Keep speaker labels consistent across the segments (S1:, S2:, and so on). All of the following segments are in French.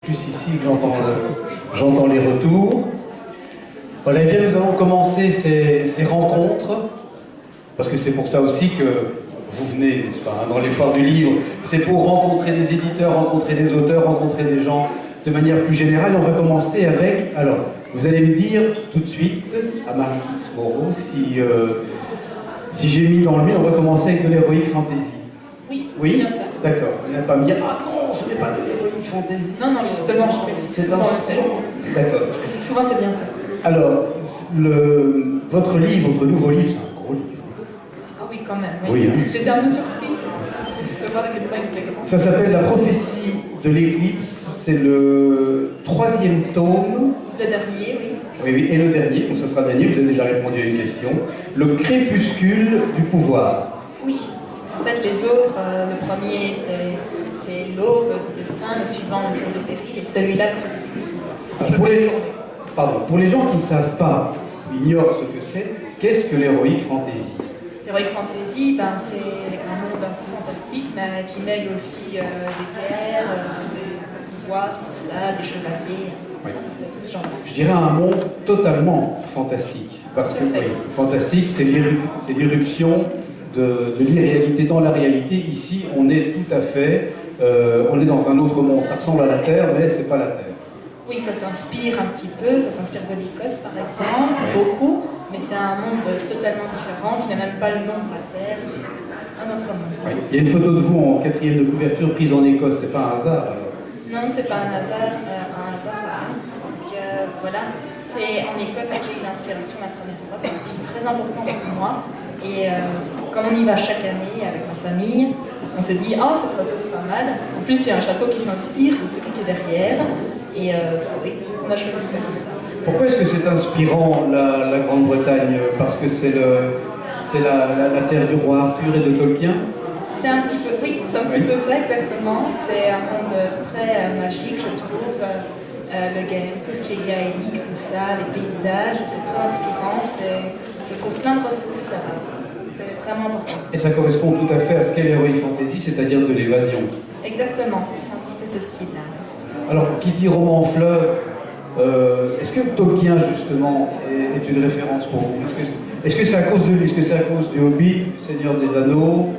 S1: plus ici que j'entends les retours. Voilà, et bien nous allons commencer ces rencontres, parce que c'est pour ça aussi que vous venez, n'est-ce pas, dans les foires du livre. C'est pour rencontrer des éditeurs, rencontrer des auteurs, rencontrer des gens de manière plus générale. On va commencer avec, alors, vous allez me dire tout de suite, à Marie-Lise Moreau, si j'ai mis dans le mille, on va commencer avec de l'héroïque fantasy.
S2: Oui,
S1: Oui,
S2: c'est bien ça.
S1: D'accord. On n'a pas mis, ah non, ce n'est pas de l'héroïque fantasy.
S2: Non, non, justement, je précise
S1: C'est
S2: souvent le fait.
S1: D'accord.
S2: Je précise souvent, c'est bien ça.
S1: Alors, votre livre, votre nouveau livre, c'est un gros livre.
S2: Ah oui, quand même.
S1: Oui, hein.
S2: J'étais un peu surprise de voir à quel point il était grand.
S1: Ça s'appelle La prophétie de l'éclipse. C'est le 3e tome.
S2: Le dernier, oui.
S1: Oui, oui, et le dernier, donc ce sera le dernier, vous avez déjà répondu à une question. Le crépuscule du pouvoir.
S2: Oui. En fait, les autres, le premier, c'est l'aube du destin, le suivant, le jour de péril, et celui-là, le crépuscule du pouvoir.
S1: Pour les gens qui ne savent pas, ou ignorent ce que c'est, qu'est-ce que l'héroïque fantasy?
S2: L'heroic fantasy, c'est un monde un peu fantastique, mais qui mêle aussi des guerres, des pouvoirs, tout ça, des chevaliers,
S1: Oui.
S2: tout ce genre.
S1: Je dirais un monde totalement fantastique. Parce que oui, fantastique, c'est l'irruption de l'irréalité dans la réalité. Ici, on est tout à fait, on est dans un autre monde. Ça ressemble à la Terre, mais c'est pas la Terre.
S2: Oui, ça s'inspire un petit peu, ça s'inspire de l'Écosse par exemple, beaucoup, mais c'est un monde totalement différent, qui n'a même pas le nom de la Terre, c'est un autre monde.
S1: Oui. Il y a une photo de vous en 4e de couverture prise en Écosse, c'est pas un hasard alors.
S2: Non, c'est pas un hasard, parce que voilà, c'est en Écosse que j'ai eu l'inspiration la première fois, c'est un pays très important pour moi, et comme on y va chaque année avec ma famille, on se dit, oh cette photo c'est pas mal, en plus il y a un château qui s'inspire de celui qui est derrière, et oui, on a choisi de faire ça.
S1: Pourquoi est-ce que c'est inspirant la Grande-Bretagne? Parce que c'est la terre du roi Arthur et de Tolkien?
S2: C'est un petit peu, oui, c'est un petit peu ça exactement. C'est un monde très magique, je trouve. Tout ce qui est gaélique, tout ça, les paysages, c'est très inspirant. Je trouve plein de ressources là-bas. C'est vraiment important.
S1: Et ça correspond tout à fait à ce qu'est l'heroic fantasy, c'est-à-dire de l'évasion.
S2: Exactement, c'est un petit peu ce style-là.
S1: Alors, qui dit roman fleuve, est-ce que Tolkien, justement, est une référence pour vous? Est-ce que c'est à cause de lui? Est-ce que c'est à cause du Hobbit, du Seigneur des Anneaux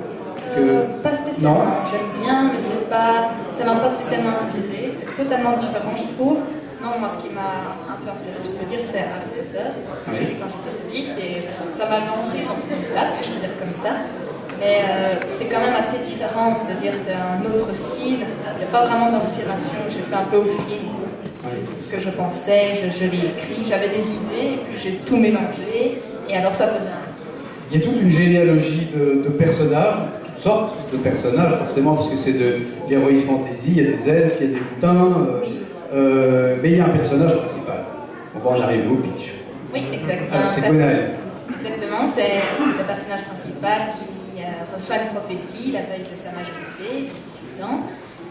S2: Pas spécialement,
S1: Non.
S2: j'aime bien, mais ça m'a pas spécialement inspiré. C'est totalement différent, je trouve. Non, moi, ce qui m'a un peu inspiré, si je peux dire, c'est Harry Potter, que j'ai lu quand j'étais petite, et ça m'a lancé dans ce monde-là, si je peux dire comme ça. Mais c'est quand même assez différent, c'est-à-dire c'est un autre style, il n'y a pas vraiment d'inspiration, j'ai fait un peu au feeling ce que je pensais, je l'ai écrit, j'avais des idées, et puis j'ai tout mélangé, et alors ça faisait un...
S1: Il y a toute une généalogie de personnages, toutes sortes de personnages, forcément, parce que c'est de l'heroic fantasy, il y a des elfes, il y a des lutins, mais il y a un personnage principal. On va en arriver au pitch.
S2: Oui, exactement.
S1: Alors, c'est Gwenaël.
S2: Exactement, c'est le personnage principal qui reçoit une prophétie la veille de sa majorité, 18 ans,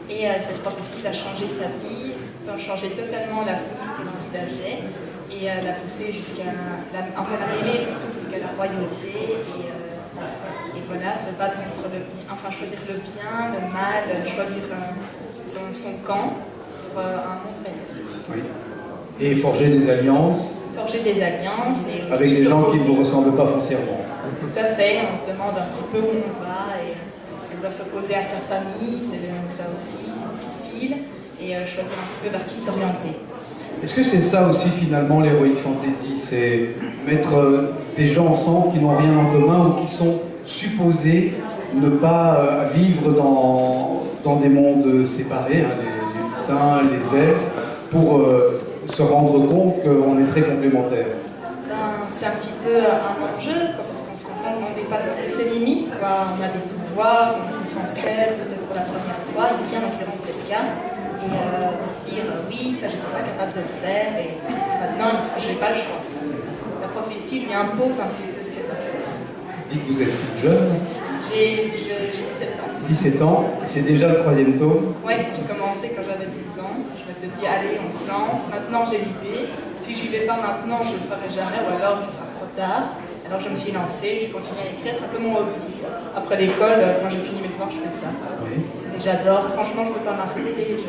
S2: et cette prophétie va changer sa vie, changer totalement la vie qu'elle envisageait, et la pousser jusqu'à l'amener plutôt jusqu'à la royauté, et voilà, se battre contre le bien, enfin choisir le bien, le mal, choisir son camp pour un monde meilleur.
S1: Oui. Et forger des alliances.
S2: Forger des alliances et aussi
S1: avec des gens qui ne vous ressemblent pas foncièrement.
S2: Tout à fait, on se demande un petit peu où on va et elle doit s'opposer à sa famille, c'est ça aussi, c'est difficile, et choisir un petit peu vers qui s'orienter.
S1: Est-ce que c'est ça aussi finalement l'heroic fantasy? C'est mettre des gens ensemble qui n'ont rien en commun ou qui sont supposés ne pas vivre dans des mondes séparés, hein, les lutins, les elfes, pour se rendre compte qu'on est très complémentaires.
S2: C'est un petit peu un enjeu, parce qu'on se rend compte qu'on dépasse un peu ses limites. On a des pouvoirs, on s'en sert peut-être pour la première fois, ici en l'occurrence c'est le cas, et de se dire oui, ça j'étais pas capable de le faire, et maintenant je n'ai pas le choix. La prophétie lui impose un petit peu cette époque.
S1: Dites que vous êtes toute jeune.
S2: J'ai 17 ans.
S1: 17 ans, c'est déjà le 3e tome.
S2: Oui, j'ai commencé quand j'avais 12 ans. Je m'étais dit, allez, on se lance. Maintenant, j'ai l'idée. Si j'y vais pas maintenant, je le ferai jamais, ou alors ce sera trop tard. Alors, je me suis lancée, j'ai continué à écrire. C'est un peu mon hobby. Après l'école, quand j'ai fini mes devoirs, je fais ça.
S1: Oui.
S2: Et j'adore. Franchement, je ne peux pas m'arrêter.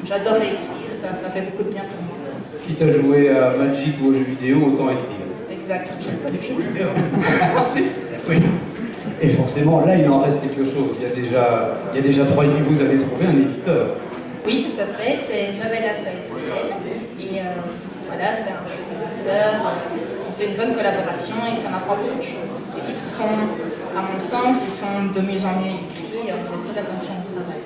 S2: J'adore écrire. ça fait beaucoup de bien pour moi.
S1: Quitte à jouer à Magic ou aux jeux vidéo, autant écrire.
S2: Exact, j'aime pas les jeux vidéo. En plus.
S1: Oui. Et forcément, là, il en reste quelque chose. Il y a déjà 3 et puis vous avez trouvé un éditeur.
S2: Oui, tout à fait, c'est Novelas ASBL. Et voilà, c'est un jeu d'éditeur. On fait une bonne collaboration et ça m'apprend beaucoup de choses. Les livres sont, à mon sens, ils sont de mieux en mieux écrits. On fait très attention au travail.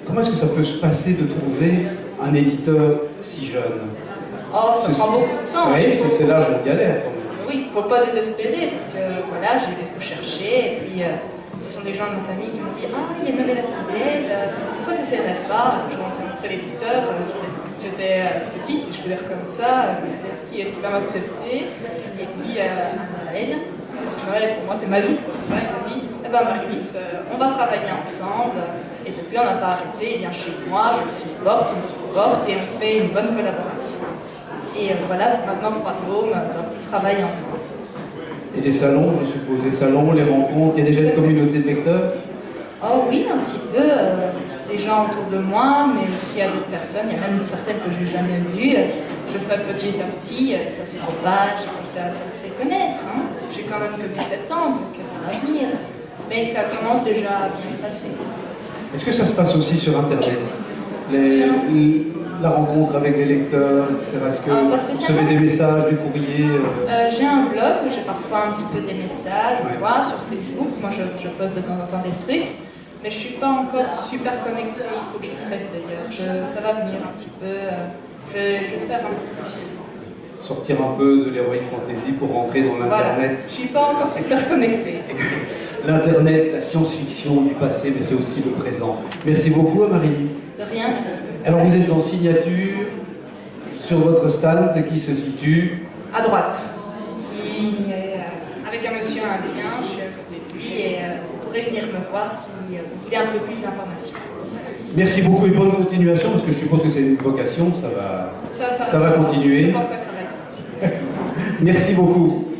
S1: Comment est-ce que ça peut se passer de trouver un éditeur si jeune?
S2: Oh, ça prend beaucoup de temps.
S1: Oui, c'est l'âge de galère quand même.
S2: Oui, il ne faut pas désespérer parce que voilà, j'ai beaucoup cherché et puis ce sont des gens de ma famille qui m'ont dit ah, il y a Novelas ASBL, pourquoi tu n'essaierais pas? Je m'en ai montré l'éditeur, j'étais petite, si je peux dire comme ça, je me disais petit, est-ce qu'il va m'accepter? Et puis à Noël, pour moi c'est magique comme ça, il m'a dit eh ben Marie-Lise, on va travailler ensemble et depuis on n'a pas arrêté, il vient chez moi, je le supporte, il me supporte et on fait une bonne collaboration. Et voilà, maintenant 3 tomes, on travaille ensemble.
S1: Et les salons, je suppose, les salons, les rencontres, il y a déjà une communauté de lecteurs?
S2: Oh oui, un petit peu. Les gens autour de moi, mais aussi à d'autres personnes. Il y a même certaines que je n'ai jamais vues. Je fais petit à petit, ça se propage, et puis ça se fait connaître. Hein. J'ai quand même que 17 ans, donc ça va venir. Mais ça commence déjà à bien se passer.
S1: Est-ce que ça se passe aussi sur Internet? La rencontre avec les lecteurs, etc. Est-ce que vous recevez des messages, du courrier?
S2: J'ai un blog où j'ai parfois un petit peu des messages, ouais. Sur Facebook. Moi, je poste de temps en temps des trucs. Mais je ne suis pas encore super connectée. Il faut que je me mette d'ailleurs. Ça va venir un petit peu. Je vais faire un peu plus.
S1: Sortir un peu de l'heroic fantasy pour rentrer dans l'Internet.
S2: Voilà. Je ne suis pas encore super connectée.
S1: L'Internet, la science-fiction du passé, mais c'est aussi le présent. Merci beaucoup, Marie-Lise.
S2: De rien, merci.
S1: Alors vous êtes en signature sur votre stand qui se situe
S2: à droite. Avec un monsieur indien, je suis à côté de lui et vous pourrez venir me voir si vous voulez un peu plus d'informations.
S1: Merci beaucoup et bonne continuation parce que je suppose que c'est une vocation, ça va continuer.
S2: Je pense pas que ça va être.
S1: Merci beaucoup.